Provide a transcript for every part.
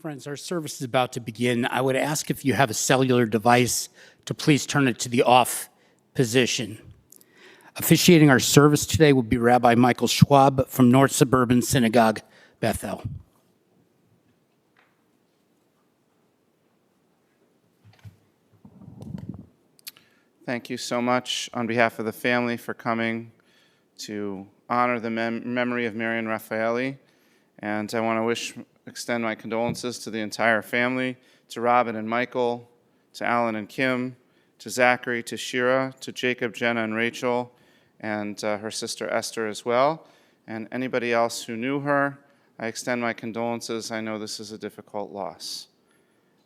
Friends, our service is about to begin. I would ask if you have a cellular device to please turn it to the off position. Officiating our service today will be Rabbi Michael Schwab from North Suburban Synagogue, Bethel. Thank you so much on behalf of the family for coming to honor the memory of Marian Raphaeli. And I want to extend my condolences to the entire family, to Robin and Michael, to Alan and Kim, to Zachary, to Shira, to Jacob, Jenna, and Rachel, and her sister Esther as well. And anybody else who knew her, I extend my condolences. I know this is a difficult loss.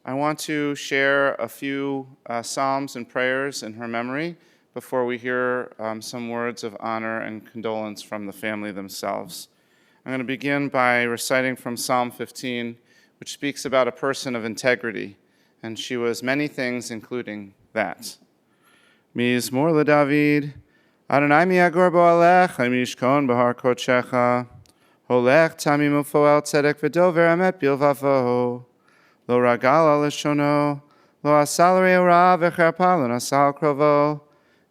I want to share a few psalms and prayers in her memory before we hear some words of honor and condolence from the family themselves. I'm going to begin by reciting from Psalm 15, which speaks about a person of integrity, and she was many things, including that. Mizmor LeDavid, Adonai mi'agor bo alech, mishkon b'har kodshecha, holech tamim u'foel tzedek v'dover emet bilvavo, lo ragal al leshono, lo asal re'ora v'cherpa lo nasal krovo,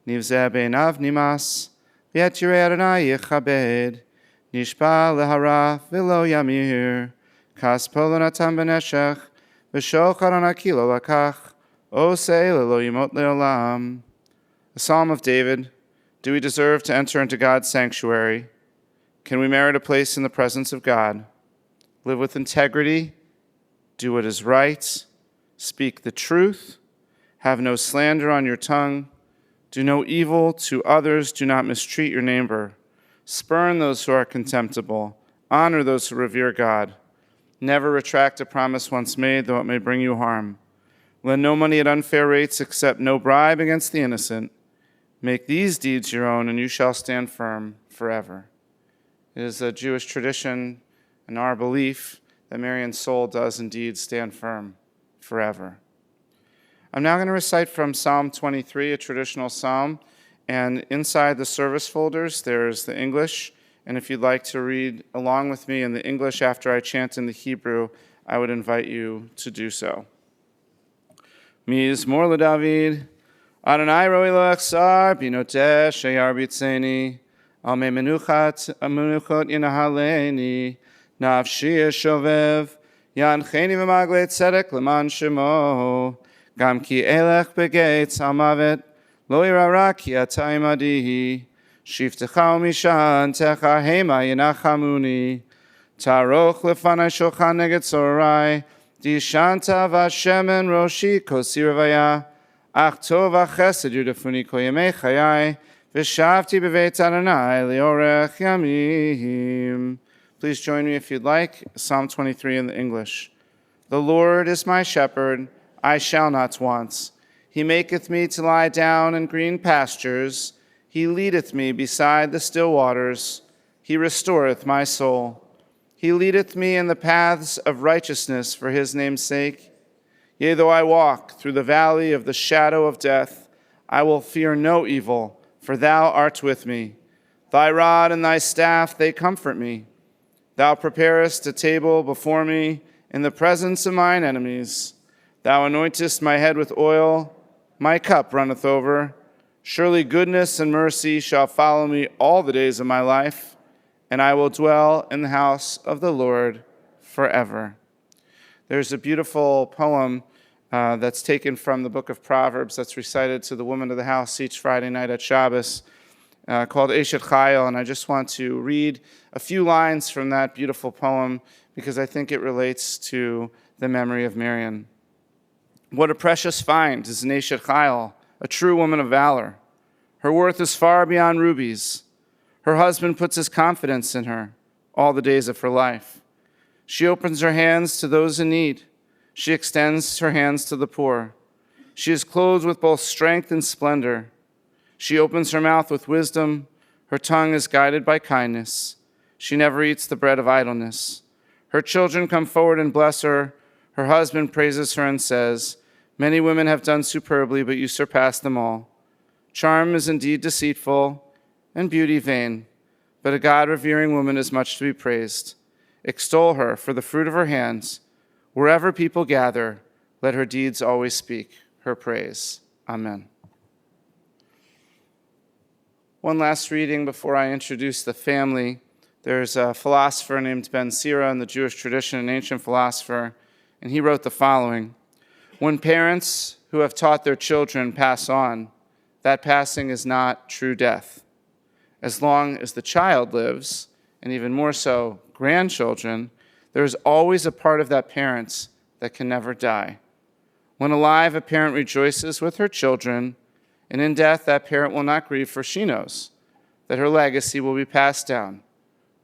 nivzeh beinav nimas, v'et yirei Adonai yichabed, nishpa lehara v'lo yamir, kaspo lo natan b'neshech, v'shochar anakilo lakach, osei lo yimot le'olam. A Psalm of David. Do we deserve to enter into God's sanctuary? Can we merit a place in the presence of God? Live with integrity, do what is right, speak the truth, have no slander on your tongue, do no evil to others, do not mistreat your neighbor, spurn those who are contemptible, honor those who revere God, never retract a promise once made, though it may bring you harm. Lend no money at unfair rates, accept no bribe against the innocent. Make these deeds your own, and you shall stand firm forever. It is a Jewish tradition and our belief that Marian's soul does indeed stand firm forever. I'm now going to recite from Psalm 23, a traditional psalm, and inside the service folders there's the English, and if you'd like to read along with me in the English after I chant in the Hebrew, I would invite you to do so. Mizmor LeDavid, Adonai roi lo achsar, binoteh sheyar bitzeni, al me menuchot yinahaleni, nafshi eshovev, yancheni v'magle tzedek leman shemo, gam ki elech begeitz hamavet, lo yirara ki ata imadi, shiftecha umishantecha hema yinachamuni, taroch lefanai shochan neged tzorai, dishanta v'Sherman roshi kosi revaya, ach tov v'chesed yudafuni kol yemei chayai, v'shavti b'veit Adonai liorech yamim. Please join me if you'd like, Psalm 23 in the English. The Lord is my shepherd, I shall not want. He maketh me to lie down in green pastures. He leadeth me beside the still waters. He restoreth my soul. He leadeth me in the paths of righteousness for his name's sake. Yea, though I walk through the valley of the shadow of death, I will fear no evil, for thou art with me. Thy rod and thy staff, they comfort me. Thou preparest a table before me in the presence of mine enemies. Thou anointest my head with oil, my cup runneth over. Surely goodness and mercy shall follow me all the days of my life, and I will dwell in the house of the Lord forever. There's a beautiful poem that's taken from the book of Proverbs that's recited to the woman of the house each Friday night at Shabbos called Eshet Chayil, and I just want to read a few lines from that beautiful poem because I think it relates to the memory of Marian. What a precious find is an Eshet Chayil, a true woman of valor. Her worth is far beyond rubies. Her husband puts his confidence in her all the days of her life. She opens her hands to those in need. She extends her hands to the poor. She is clothed with both strength and splendor. She opens her mouth with wisdom. Her tongue is guided by kindness. She never eats the bread of idleness. Her children come forward and bless her. Her husband praises her and says, "Many women have done superbly, but you surpass them all." Charm is indeed deceitful, and beauty vain, but a God-revering woman is much to be praised. Extol her for the fruit of her hands. Wherever people gather, let her deeds always speak her praise. Amen. One last reading before I introduce the family. There's a philosopher named Ben Sira in the Jewish tradition, an ancient philosopher, and he wrote the following: when parents who have taught their children pass on, that passing is not true death. As long as the child lives, and even more so grandchildren, there is always a part of that parent that can never die. When alive, a parent rejoices with her children, and in death, that parent will not grieve, for she knows that her legacy will be passed down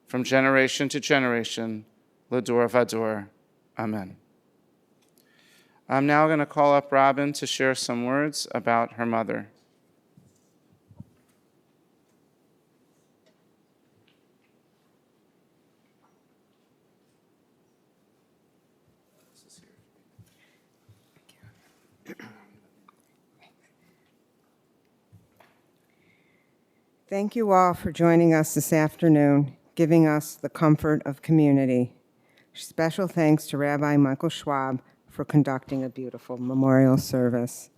from generation to generation, l'dor vador. Amen. I'm now going to call up Robin to share some words about her mother. Thank you all for joining us this afternoon, giving us the comfort of community. Special thanks to Rabbi Michael Schwab for conducting a beautiful memorial service.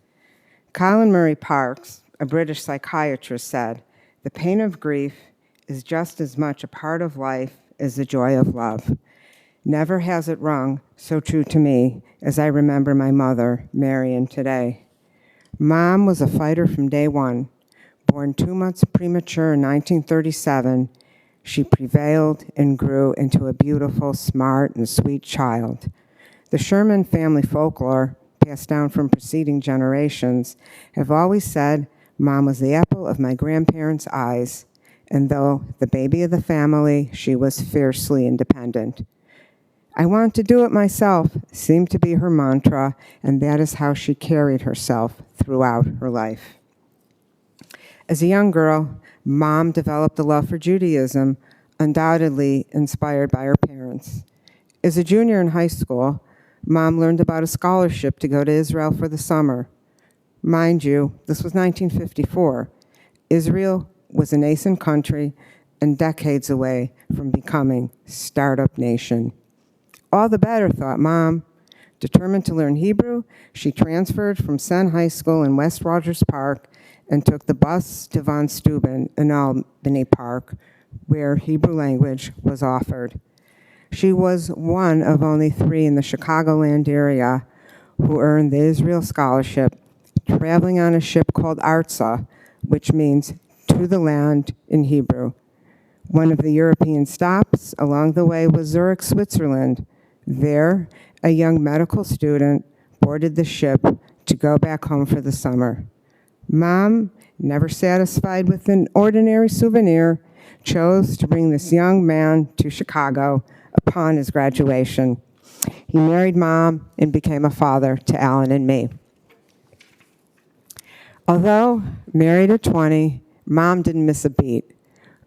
Colin Murray Parkes, a British psychiatrist, said, "The pain of grief is just as much a part of life as the joy of love." Never has it rung so true to me as I remember my mother, Marian, today. Mom was a fighter from day one. Born 2 months premature in 1937, she prevailed and grew into a beautiful, smart, and sweet child. The Sherman family folklore, passed down from preceding generations, have always said Mom was the apple of my grandparents' eyes, and though the baby of the family, she was fiercely independent. "I want to do it myself" seemed to be her mantra, and that is how she carried herself throughout her life. As a young girl, Mom developed a love for Judaism, undoubtedly inspired by her parents. As a junior in high school, Mom learned about a scholarship to go to Israel for the summer. Mind you, this was 1954. Israel was a nascent country and decades away from becoming a startup nation. All the better, thought Mom. Determined to learn Hebrew, she transferred from Senn High School in West Rogers Park and took the bus to Von Steuben in Albany Park, where Hebrew language was offered. She was one of only 3 in the Chicagoland area who earned the Israel Scholarship, traveling on a ship called Arza, which means to the land in Hebrew. One of the European stops along the way was Zurich, Switzerland. There, a young medical student boarded the ship to go back home for the summer. Mom, never satisfied with an ordinary souvenir, chose to bring this young man to Chicago upon his graduation. He married Mom and became a father to Alan and me. Although married at 20, Mom didn't miss a beat,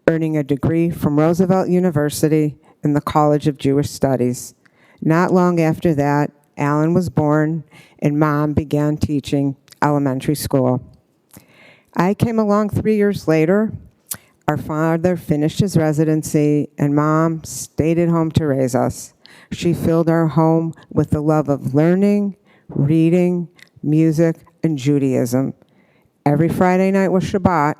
earning a degree from Roosevelt University in the College of Jewish Studies. Not long after that, Alan was born, and Mom began teaching elementary school. I came along 3 years later. Our father finished his residency, and Mom stayed at home to raise us. She filled our home with the love of learning, reading, music, and Judaism. Every Friday night was Shabbat,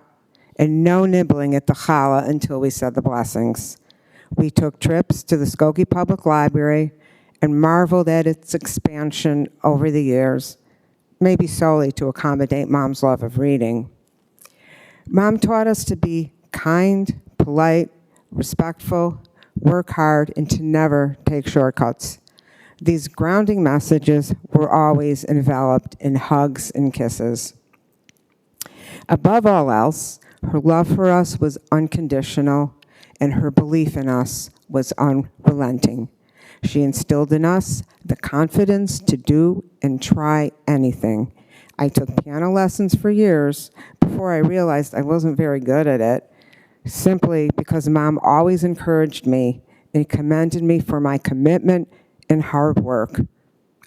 and no nibbling at the challah until we said the blessings. We took trips to the Skokie Public Library and marveled at its expansion over the years, maybe solely to accommodate Mom's love of reading. Mom taught us to be kind, polite, respectful, work hard, and to never take shortcuts. These grounding messages were always enveloped in hugs and kisses. Above all else, her love for us was unconditional, and her belief in us was unrelenting. She instilled in us the confidence to do and try anything. I took piano lessons for years before I realized I wasn't very good at it, simply because Mom always encouraged me and commended me for my commitment and hard work.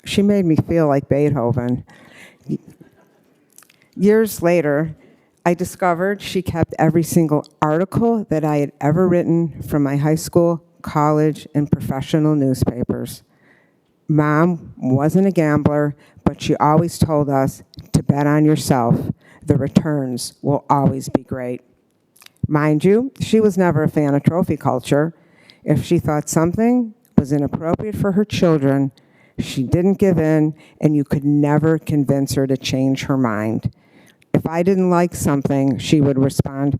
She made me feel like Beethoven. Years later, I discovered she kept every single article that I had ever written from my high school, college, and professional newspapers. Mom wasn't a gambler, but she always told us to bet on yourself. The returns will always be great. Mind you, she was never a fan of trophy culture. If she thought something was inappropriate for her children, she didn't give in, and you could never convince her to change her mind. If I didn't like something, she would respond,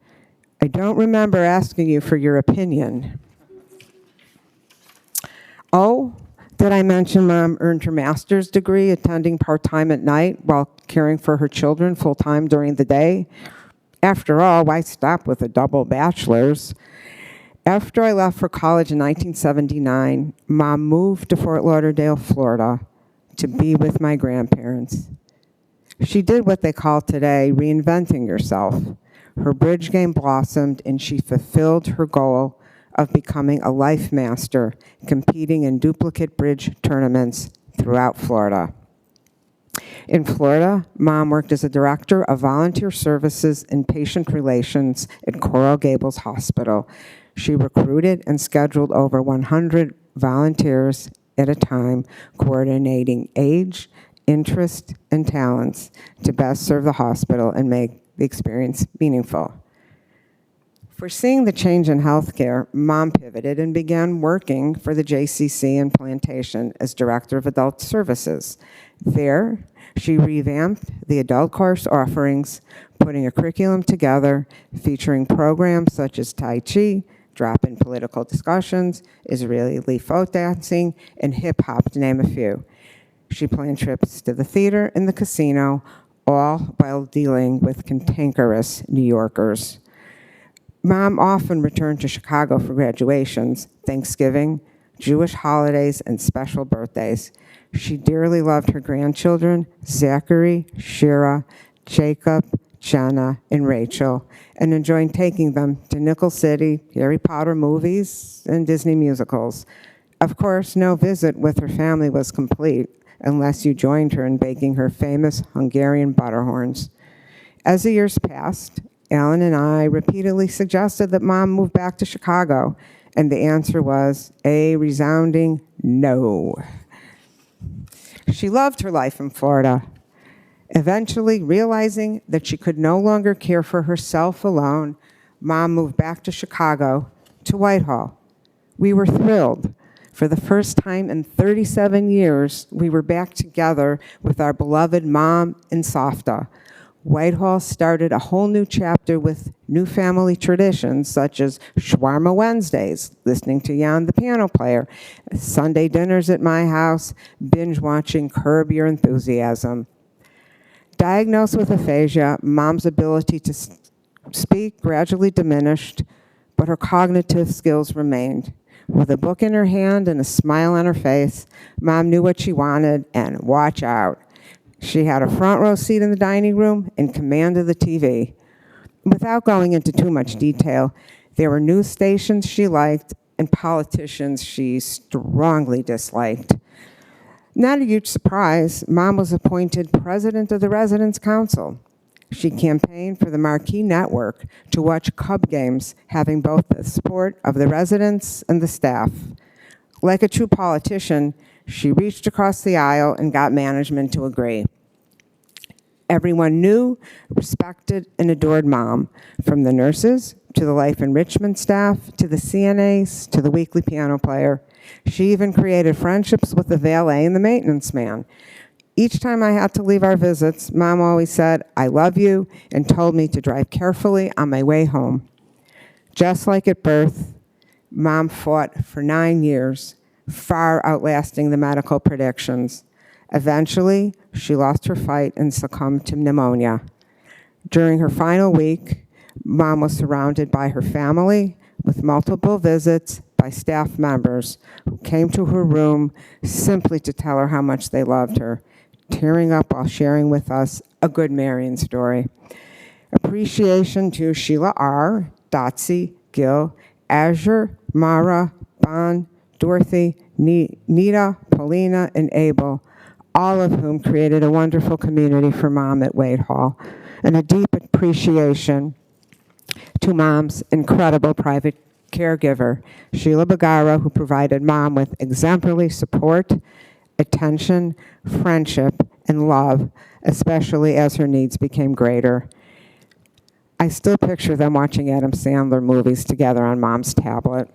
"I don't remember asking you for your opinion." Oh, did I mention Mom earned her master's degree attending part-time at night while caring for her children full-time during the day? After all, why stop with a double bachelor's? After I left for college in 1979, Mom moved to Fort Lauderdale, Florida, to be with my grandparents. She did what they call today reinventing yourself. Her bridge game blossomed, and she fulfilled her goal of becoming a life master, competing in duplicate bridge tournaments throughout Florida. In Florida, Mom worked as a director of volunteer services and patient relations at Coral Gables Hospital. She recruited and scheduled over 100 volunteers at a time, coordinating age, interest, and talents to best serve the hospital and make the experience meaningful. Foreseeing the change in healthcare, Mom pivoted and began working for the JCC in Plantation as Director of Adult Services. There, she revamped the adult course offerings, putting a curriculum together featuring programs such as Tai Chi, drop-in political discussions, Israeli folk dancing, and hip-hop, to name a few. She planned trips to the theater and the casino, all while dealing with cantankerous New Yorkers. Mom often returned to Chicago for graduations, Thanksgiving, Jewish holidays, and special birthdays. She dearly loved her grandchildren, Zachary, Shira, Jacob, Jenna, and Rachel, and enjoyed taking them to Nickel City, Harry Potter movies, and Disney musicals. Of course, no visit with her family was complete unless you joined her in baking her famous Hungarian butterhorns. As the years passed, Alan and I repeatedly suggested that Mom move back to Chicago, and the answer was a resounding no. She loved her life in Florida. Eventually, realizing that she could no longer care for herself alone, Mom moved back to Chicago, to Whitehall. We were thrilled. For the first time in 37 years, we were back together with our beloved Mom and Softa. Whitehall started a whole new chapter with new family traditions, such as Shawarma Wednesdays, listening to Jan the piano player, Sunday dinners at my house, binge-watching Curb Your Enthusiasm. Diagnosed with aphasia, Mom's ability to speak gradually diminished, but her cognitive skills remained. With a book in her hand and a smile on her face, Mom knew what she wanted, and watch out. She had a front row seat in the dining room and command of the TV. Without going into too much detail, there were news stations she liked and politicians she strongly disliked. Not a huge surprise, Mom was appointed president of the Residents' Council. She campaigned for the Marquee Network to watch Cub games, having both the support of the residents and the staff. Like a true politician, she reached across the aisle and got management to agree. Everyone knew, respected, and adored Mom, from the nurses to the life enrichment staff to the CNAs to the weekly piano player. She even created friendships with the valet and the maintenance man. Each time I had to leave our visits, Mom always said, "I love you," and told me to drive carefully on my way home. Just like at birth, Mom fought for 9 years, far outlasting the medical predictions. Eventually, she lost her fight and succumbed to pneumonia. During her final week, Mom was surrounded by her family with multiple visits by staff members who came to her room simply to tell her how much they loved her, tearing up while sharing with us a good Marian story. Appreciation to Sheila R., Dotsie, Gil, Azure, Mara, Bon, Dorothy, Nita, Paulina, and Abel, all of whom created a wonderful community for Mom at Whitehall, and a deep appreciation to Mom's incredible private caregiver, Sheila Bagara, who provided Mom with exemplary support, attention, friendship, and love, especially as her needs became greater. I still picture them watching Adam Sandler movies together on Mom's tablet.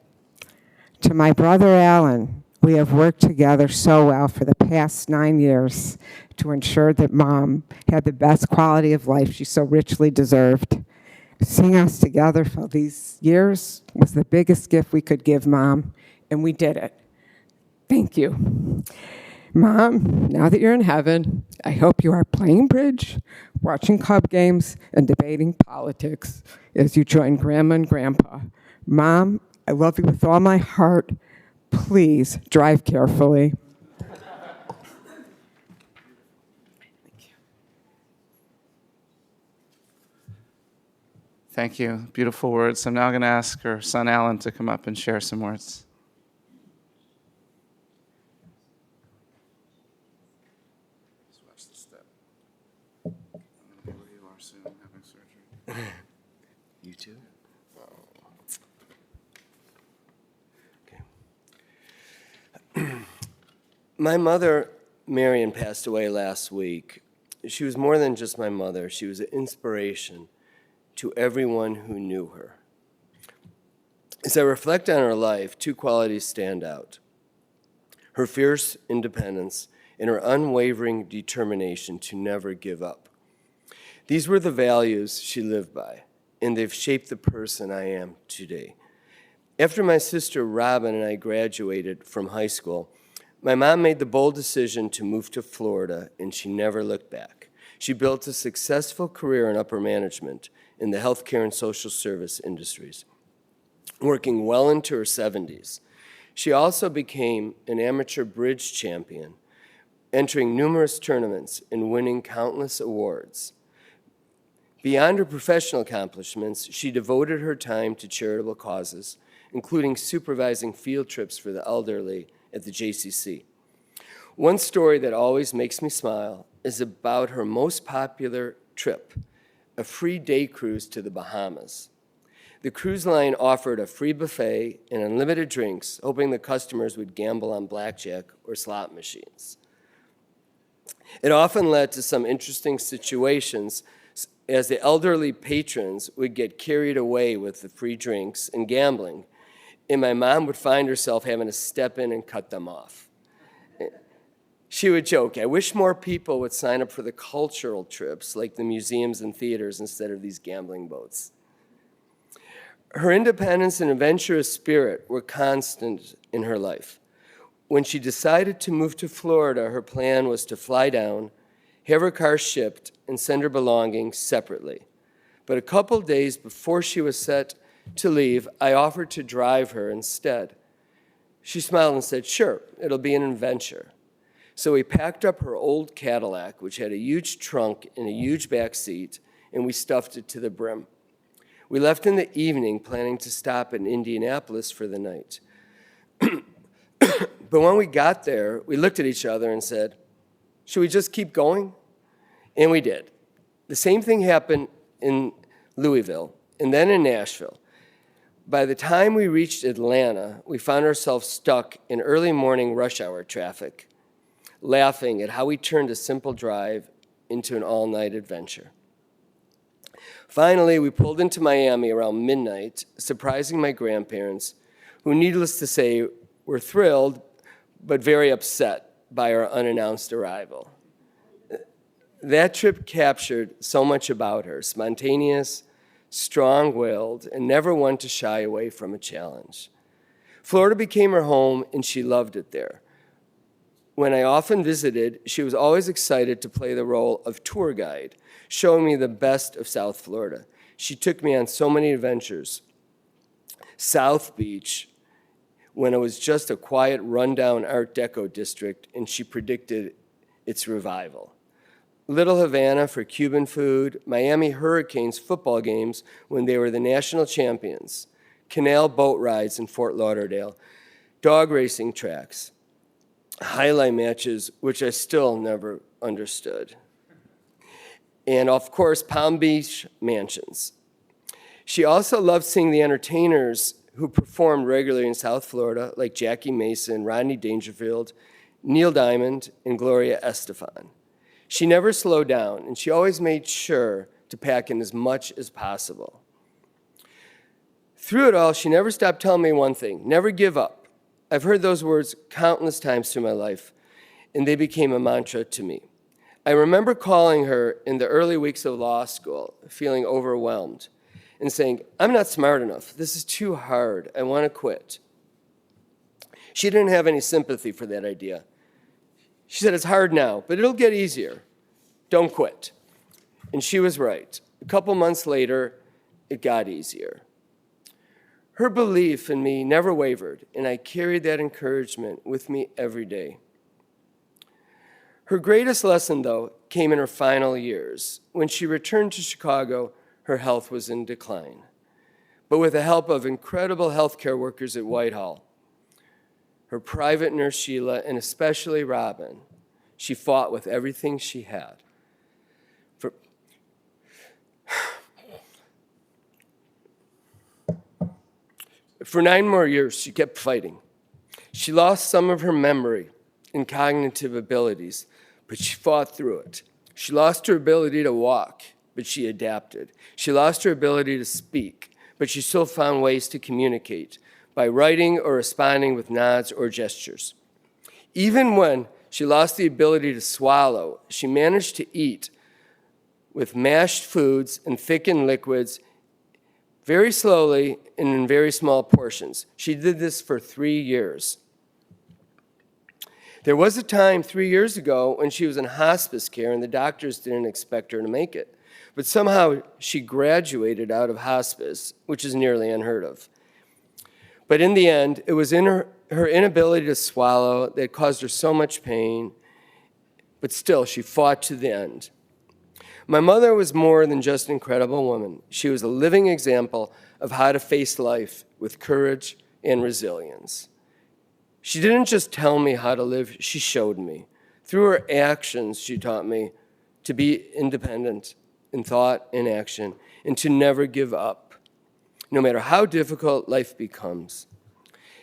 To my brother Alan, we have worked together so well for the past 9 years to ensure that Mom had the best quality of life she so richly deserved. Seeing us together for these years was the biggest gift we could give Mom, and we did it. Thank you. Mom, now that you're in heaven, I hope you are playing bridge, watching Cub games, and debating politics as you join Grandma and Grandpa. Mom, I love you with all my heart. Please drive carefully. Thank you. Beautiful words. I'm now going to ask her son Alan to come up and share some words. Watch the step. I'm going to be where you are soon, having surgery. You too? Okay. My mother, Marian, passed away last week. She was more than just my mother. She was an inspiration to everyone who knew her. As I reflect on her life, two qualities stand out: her fierce independence and her unwavering determination to never give up. These were the values she lived by, and they've shaped the person I am today. After my sister Robin and I graduated from high school, my mom made the bold decision to move to Florida, and she never looked back. She built a successful career in upper management in the healthcare and social service industries, working well into her 70s. She also became an amateur bridge champion, entering numerous tournaments and winning countless awards. Beyond her professional accomplishments, she devoted her time to charitable causes, including supervising field trips for the elderly at the JCC. One story that always makes me smile is about her most popular trip, a free day cruise to the Bahamas. The cruise line offered a free buffet and unlimited drinks, hoping the customers would gamble on blackjack or slot machines. It often led to some interesting situations, as the elderly patrons would get carried away with the free drinks and gambling, and my mom would find herself having to step in and cut them off. She would joke, "I wish more people would sign up for the cultural trips, like the museums and theaters, instead of these gambling boats." Her independence and adventurous spirit were constant in her life. When she decided to move to Florida, her plan was to fly down, have her car shipped, and send her belongings separately. But a couple days before she was set to leave, I offered to drive her instead. She smiled and said, "Sure, it'll be an adventure." So we packed up her old Cadillac, which had a huge trunk and a huge back seat, and we stuffed it to the brim. We left in the evening, planning to stop in Indianapolis for the night. But when we got there, we looked at each other and said, "Should we just keep going?" And we did. The same thing happened in Louisville and then in Nashville. By the time we reached Atlanta, we found ourselves stuck in early morning rush hour traffic, laughing at how we turned a simple drive into an all-night adventure. Finally, we pulled into Miami around midnight, surprising my grandparents, who, needless to say, were thrilled but very upset by our unannounced arrival. That trip captured so much about her: spontaneous, strong-willed, and never one to shy away from a challenge. Florida became her home, and she loved it there. When I often visited, she was always excited to play the role of tour guide, showing me the best of South Florida. She took me on so many adventures. South Beach, when it was just a quiet, rundown Art Deco district, and she predicted its revival. Little Havana for Cuban food, Miami Hurricanes football games when they were the national champions, canal boat rides in Fort Lauderdale, dog racing tracks, highlight matches, which I still never understood, and of course, Palm Beach mansions. She also loved seeing the entertainers who performed regularly in South Florida, like Jackie Mason, Rodney Dangerfield, Neil Diamond, and Gloria Estefan. She never slowed down, and she always made sure to pack in as much as possible. Through it all, she never stopped telling me one thing: never give up. I've heard those words countless times through my life, and they became a mantra to me. I remember calling her in the early weeks of law school, feeling overwhelmed, and saying, "I'm not smart enough. This is too hard. I want to quit." She didn't have any sympathy for that idea. She said, "It's hard now, but it'll get easier. Don't quit." And she was right. A couple months later, it got easier. Her belief in me never wavered, and I carried that encouragement with me every day. Her greatest lesson, though, came in her final years. When she returned to Chicago, her health was in decline. But with the help of incredible healthcare workers at Whitehall, her private nurse Sheila, and especially Robin, she fought with everything she had. For 9 more years, she kept fighting. She lost some of her memory and cognitive abilities, but she fought through it. She lost her ability to walk, but she adapted. She lost her ability to speak, but she still found ways to communicate by writing or responding with nods or gestures. Even when she lost the ability to swallow, she managed to eat with mashed foods and thickened liquids very slowly and in very small portions. She did this for 3 years. There was a time 3 years ago when she was in hospice care and the doctors didn't expect her to make it. But somehow she graduated out of hospice, which is nearly unheard of. But in the end, it was in her inability to swallow that caused her so much pain, but still she fought to the end. My mother was more than just an incredible woman. She was a living example of how to face life with courage and resilience. She didn't just tell me how to live, she showed me. Through her actions, she taught me to be independent in thought and action and to never give up, no matter how difficult life becomes.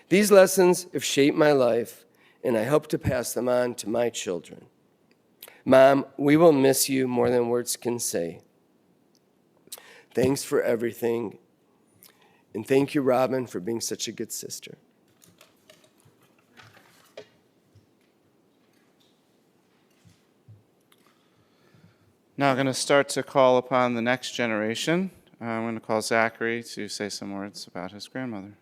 These lessons have shaped my life, and I hope to pass them on to my children. Mom, we will miss you more than words can say. Thanks for everything. And thank you, Robin, for being such a good sister. Now I'm going to start to call upon the next generation. I'm going to call Zachary to say some words about his grandmother.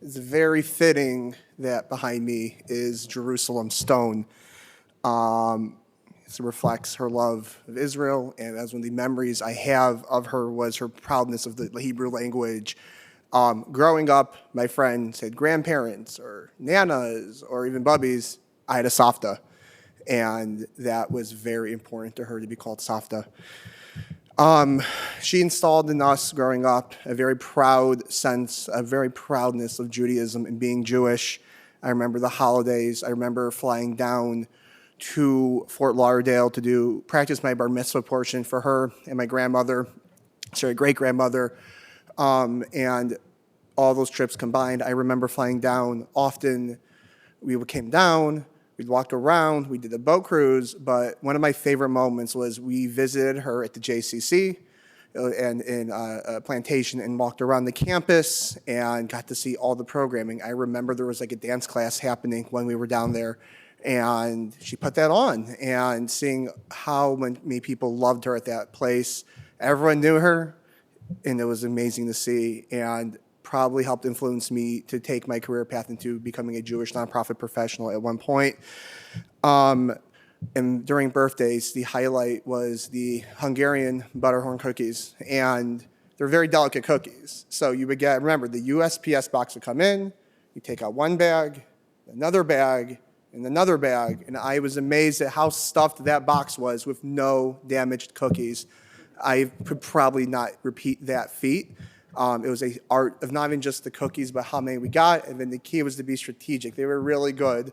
It's very fitting that behind me is Jerusalem stone. It reflects her love of Israel, and as one of the memories I have of her was her proudness of the Hebrew language. Growing up, my friends had grandparents or nanas or even bubbies. I had a savta, and that was very important to her to be called savta. She installed in us growing up a very proud sense, a very proudness of Judaism and being Jewish. I remember the holidays. I remember flying down to Fort Lauderdale to practice my bar mitzvah portion for her and my great-grandmother, and all those trips combined. I remember flying down often. We came down. We'd walk around, we did a boat cruise, but one of my favorite moments was we visited her at the JCC and in a plantation and walked around the campus and got to see all the programming. I remember there was like a dance class happening when we were down there, and she put that on, and seeing how many people loved her at that place. Everyone knew her, and it was amazing to see, and probably helped influence me to take my career path into becoming a Jewish nonprofit professional at one point. And during birthdays, the highlight was the Hungarian butterhorn cookies, and they're very delicate cookies. So you would get, remember, the USPS box would come in, you take out one bag, another bag, and another bag, and I was amazed at how stuffed that box was with no damaged cookies. I could probably not repeat that feat. It was an art of not even just the cookies, but how many we got, and then the key was to be strategic. They were really good,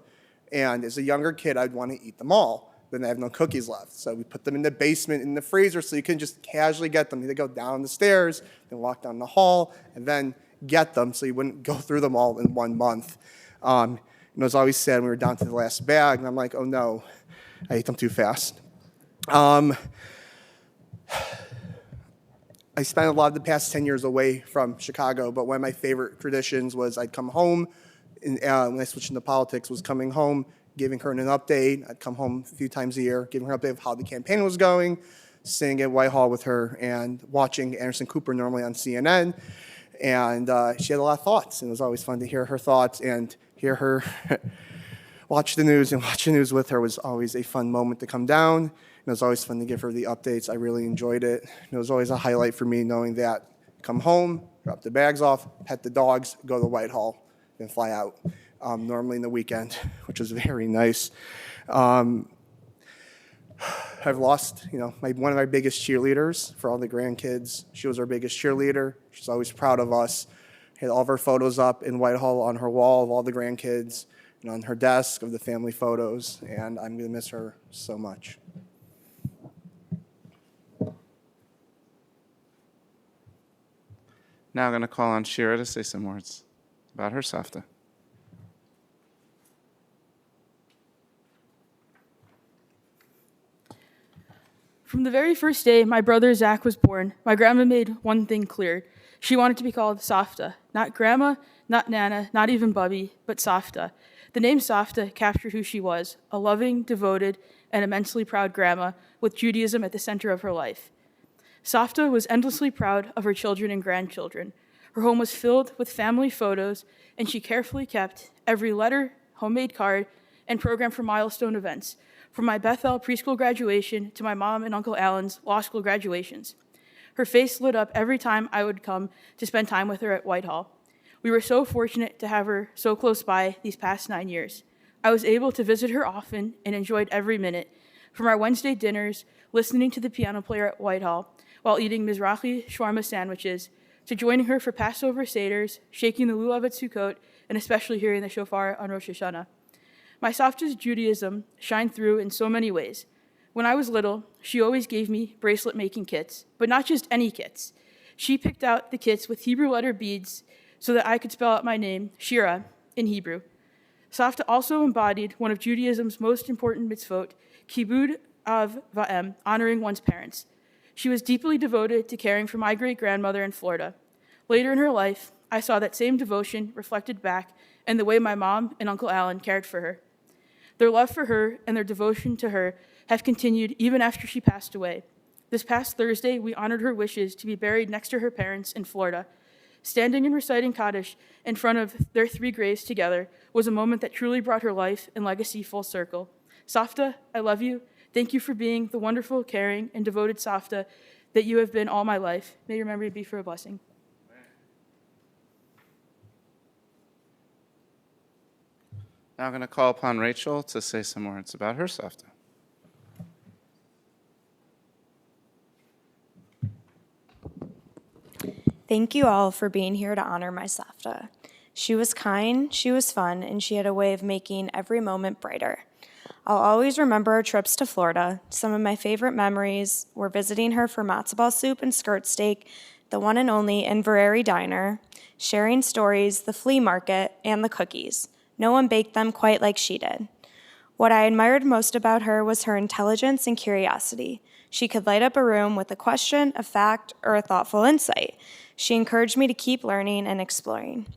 and as a younger kid, I'd want to eat them all. but I have no cookies left. So we put them in the basement in the freezer so you can just casually get them. You go down the stairs, then walk down the hall, and then get them so you wouldn't go through them all in 1 month. And it was always sad when we were down to the last bag, and I'm like, oh no, I ate them too fast. I spent a lot of the past 10 years away from Chicago, but one of my favorite traditions was I'd come home, and when I switched into politics, was coming home, giving her an update. I'd come home a few times a year, giving her an update of how the campaign was going, sitting at Whitehall with her, and watching Anderson Cooper normally on CNN. And she had a lot of thoughts, and it was always fun to hear her thoughts and hear her watch the news. And watch the news with her was always a fun moment to come down. And it was always fun to give her the updates. I really enjoyed it. And it was always a highlight for me knowing that come home, drop the bags off, pet the dogs, go to Whitehall, then fly out, normally in the weekend, which was very nice. I've lost, one of my biggest cheerleaders for all the grandkids. She was our biggest cheerleader. She's always proud of us. Had all of her photos up in Whitehall on her wall of all the grandkids and on her desk of the family photos, and I'm going to miss her so much. Now I'm going to call on Shira to say some words about her Savta. From the very first day my brother Zach was born, my grandma made one thing clear. She wanted to be called Savta. Not Grandma, not Nana, not even Bubby, but Savta. The name Savta captured who she was, a loving, devoted, and immensely proud grandma with Judaism at the center of her life. Savta was endlessly proud of her children and grandchildren. Her home was filled with family photos, and she carefully kept every letter, homemade card, and program for milestone events, from my Bethel preschool graduation to my mom and Uncle Alan's law school graduations. Her face lit up every time I would come to spend time with her at Whitehall. We were so fortunate to have her so close by these past 9 years. I was able to visit her often and enjoyed every minute, from our Wednesday dinners, listening to the piano player at Whitehall, while eating Mizrahi shawarma sandwiches, to joining her for Passover Seders, shaking the lulav at Sukkot, and especially hearing the shofar on Rosh Hashanah. My Savta's Judaism shined through in so many ways. When I was little, she always gave me bracelet-making kits, but not just any kits. She picked out the kits with Hebrew letter beads so that I could spell out my name, Shira, in Hebrew. Savta also embodied one of Judaism's most important mitzvot, kibud av va'em, honoring one's parents. She was deeply devoted to caring for my great-grandmother in Florida. Later in her life, I saw that same devotion reflected back in the way my mom and Uncle Alan cared for her. Their love for her and their devotion to her have continued even after she passed away. This past Thursday, we honored her wishes to be buried next to her parents in Florida. Standing and reciting Kaddish in front of their 3 graves together was a moment that truly brought her life and legacy full circle. Savta, I love you. Thank you for being the wonderful, caring, and devoted Savta that you have been all my life. May your memory be for a blessing. Now I'm going to call upon Rachel to say some words about her Savta. Thank you all for being here to honor my Savta. She was kind, she was fun, and she had a way of making every moment brighter. I'll always remember our trips to Florida. Some of my favorite memories were visiting her for matzo ball soup and skirt steak, the one and only Inverary Diner, sharing stories, the flea market, and the cookies. No one baked them quite like she did. What I admired most about her was her intelligence and curiosity. She could light up a room with a question, a fact, or a thoughtful insight. She encouraged me to keep learning and exploring.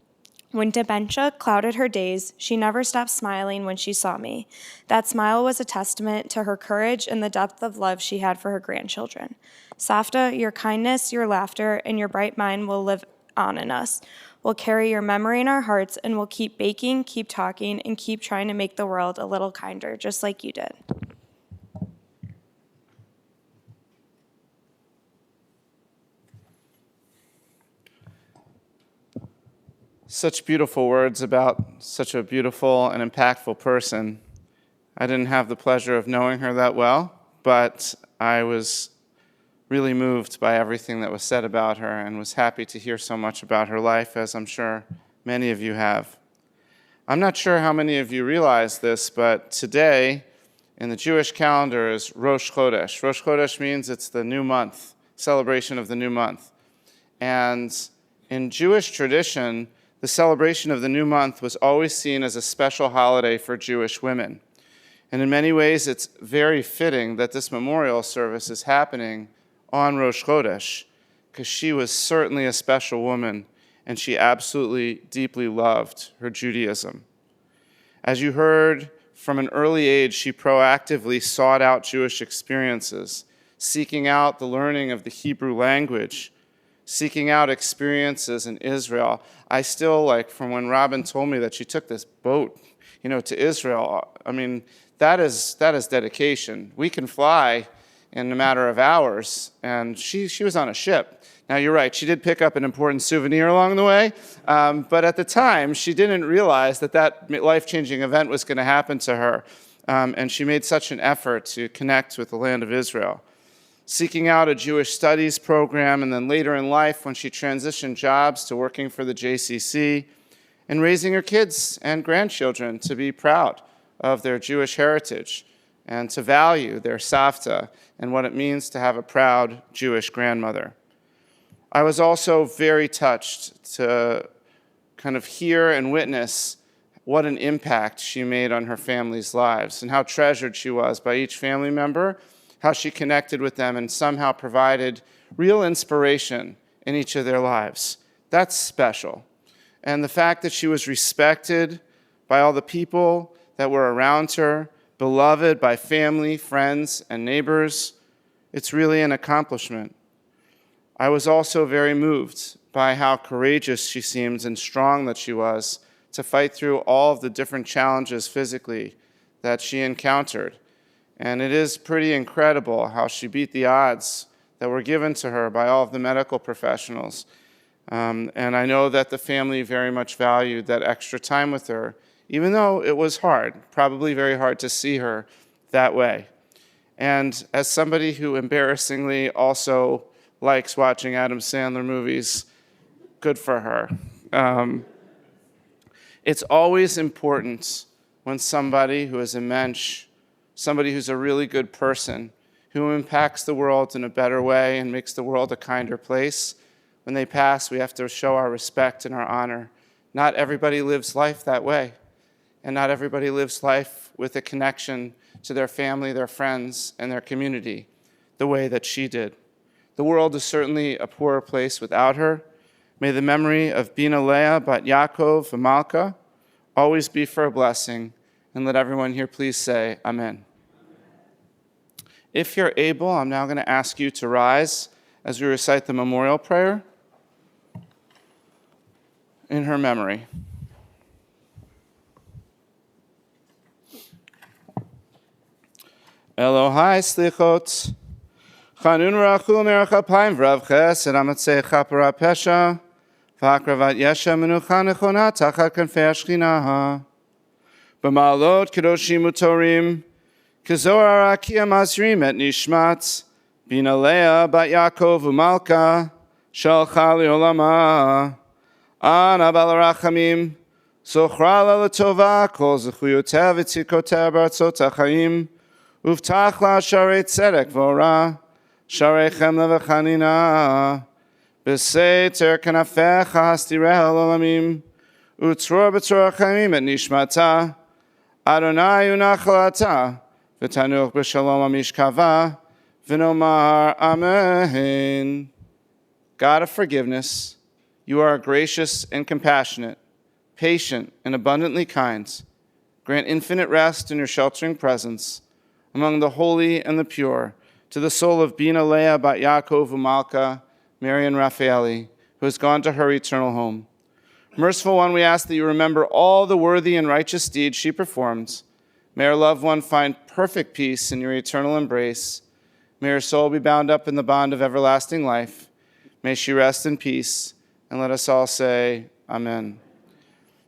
When dementia clouded her days, she never stopped smiling when she saw me. That smile was a testament to her courage and the depth of love she had for her grandchildren. Savta, your kindness, your laughter, and your bright mind will live on in us. We'll carry your memory in our hearts, and we'll keep baking, keep talking, and keep trying to make the world a little kinder, just like you did. Such beautiful words about such a beautiful and impactful person. I didn't have the pleasure of knowing her that well, but I was really moved by everything that was said about her and was happy to hear so much about her life, as I'm sure many of you have. I'm not sure how many of you realize this, but today in the Jewish calendar is Rosh Chodesh. Rosh Chodesh means it's the new month, celebration of the new month. And in Jewish tradition, the celebration of the new month was always seen as a special holiday for Jewish women. And in many ways, it's very fitting that this memorial service is happening on Rosh Chodesh, because she was certainly a special woman, and she absolutely deeply loved her Judaism. As you heard, from an early age, she proactively sought out Jewish experiences, seeking out the learning of the Hebrew language, seeking out experiences in Israel. I still, from when Robin told me that she took this boat, to Israel, I mean, that is dedication. We can fly in a matter of hours, and she was on a ship. Now, you're right, she did pick up an important souvenir along the way, but at the time, she didn't realize that life-changing event was going to happen to her, and she made such an effort to connect with the land of Israel. Seeking out a Jewish studies program, and then later in life, when she transitioned jobs to working for the JCC, and raising her kids and grandchildren to be proud of their Jewish heritage and to value their savta and what it means to have a proud Jewish grandmother. I was also very touched to kind of hear and witness what an impact she made on her family's lives and how treasured she was by each family member, how she connected with them and somehow provided real inspiration in each of their lives. That's special. And the fact that she was respected by all the people that were around her, beloved by family, friends, and neighbors, it's really an accomplishment. I was also very moved by how courageous she seemed and strong that she was to fight through all of the different challenges physically that she encountered. And it is pretty incredible how she beat the odds that were given to her by all of the medical professionals. And I know that the family very much valued that extra time with her, even though it was hard, probably very hard to see her that way. And as somebody who embarrassingly also likes watching Adam Sandler movies, good for her. It's always important when somebody who is a mensch, somebody who's a really good person, who impacts the world in a better way and makes the world a kinder place, when they pass, we have to show our respect and our honor. Not everybody lives life that way, and not everybody lives life with a connection to their family, their friends, and their community the way that she did. The world is certainly a poorer place without her. May the memory of Bina Leah bat Yaakov v'Malka always be for a blessing, and let everyone here please say amen. If you're able, I'm now going to ask you to rise as we recite the memorial prayer in her memory. Elohai slichot, chanun rachul merach apayim v'rav chesed amatzei chapara pesha, v'akravat yesha menucha nechona tachat kanfei hashchina. B'ma'alot kedoshim utorim, k'zohar arakia mazrim et nishmat, Bina Leah bat Yaakov u'Malka, shalcha li'olama. Ana balarachamim, zochra la letova, kol zechuyotea v'tzidkotea b'artzot ha'chaim, uvtach la sharei tzedek v'ora, sharei chemla v'chanina, b'seiter kanafecha hastireh l'olamim, utzror b'tzor ha'chaimim et nishmata, Adonai unachalata, v'tanuch b'shalom amishkava, v'nomar amen. God of forgiveness, you are gracious and compassionate, patient and abundantly kind. Grant infinite rest in your sheltering presence among the holy and the pure to the soul of Bina Leah bat Yaakov u'Malka, Marian Raphaeli, who has gone to her eternal home. Merciful one, we ask that you remember all the worthy and righteous deeds she performed. May our loved one find perfect peace in your eternal embrace. May her soul be bound up in the bond of everlasting life. May she rest in peace. And let us all say, amen.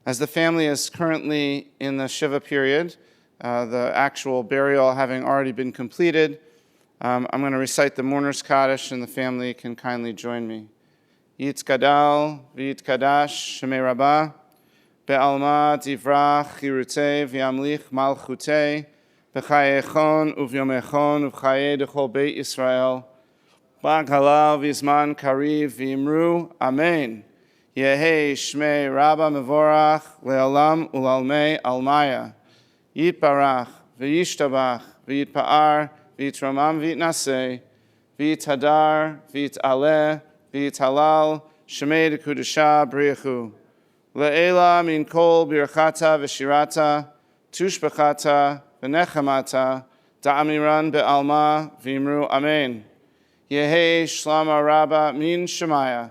As the family is currently in the Shiva period, the actual burial having already been completed, I'm going to recite the mourner's Kaddish, and the family can kindly join me. Yitkadal v'yitkadash shemei rabbah, be'alma tivrach chirutei v'yamlich malchutei, b'chayechon uvyomechon uv'chaye dechol Beit Yisrael, b'ag halal v'zman kariv v'imru, Amen. Yehi Shmei Rabba Mevorach Le'olam Ulalmei Almaya. Yitbarach v'yishtabach v'yitpa'ar v'yitramam v'yitnaseh v'yithadar v'yitaleh v'yithalal Shmei Dekudusha Briachu. Le'ela min kol birchata v'shirata tushbachata v'nechamata da'amiran be'alma v'imru Amen. Yehi Shlama Rabba min Shemaya.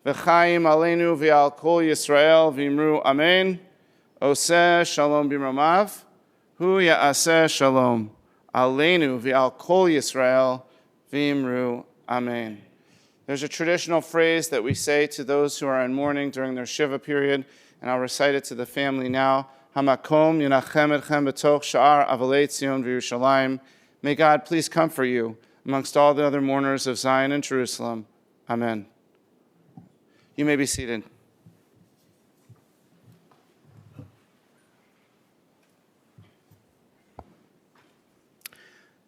V'chaim aleinu v'al kol Yisrael v'imru Amen. Oseh shalom b'romav, hu ya'aseh shalom. Aleinu v'al kol Yisrael v'imru Amen. There's a traditional phrase that we say to those who are in mourning during their Shiva period, and I'll recite it to the family now. Hamakom yinachem etchem b'toch sha'ar avalei Tzion v'Yerushalayim. May God please comfort you amongst all the other mourners of Zion and Jerusalem. Amen. You may be seated.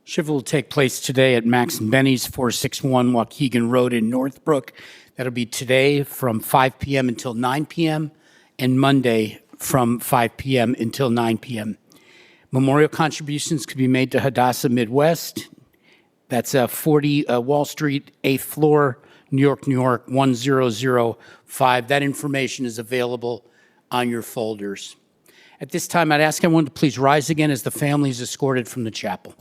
Shiva will take place today at Max and Benny's, 461 Waukegan Road in Northbrook. That'll be today from 5 p.m. until 9 p.m. and Monday from 5 p.m. until 9 p.m. Memorial contributions can be made to Hadassah Midwest. That's 40 Wall Street, 8th floor, New York, New York, 10005. That information is available on your folders. At this time, I'd ask everyone to please rise again as the family is escorted from the chapel.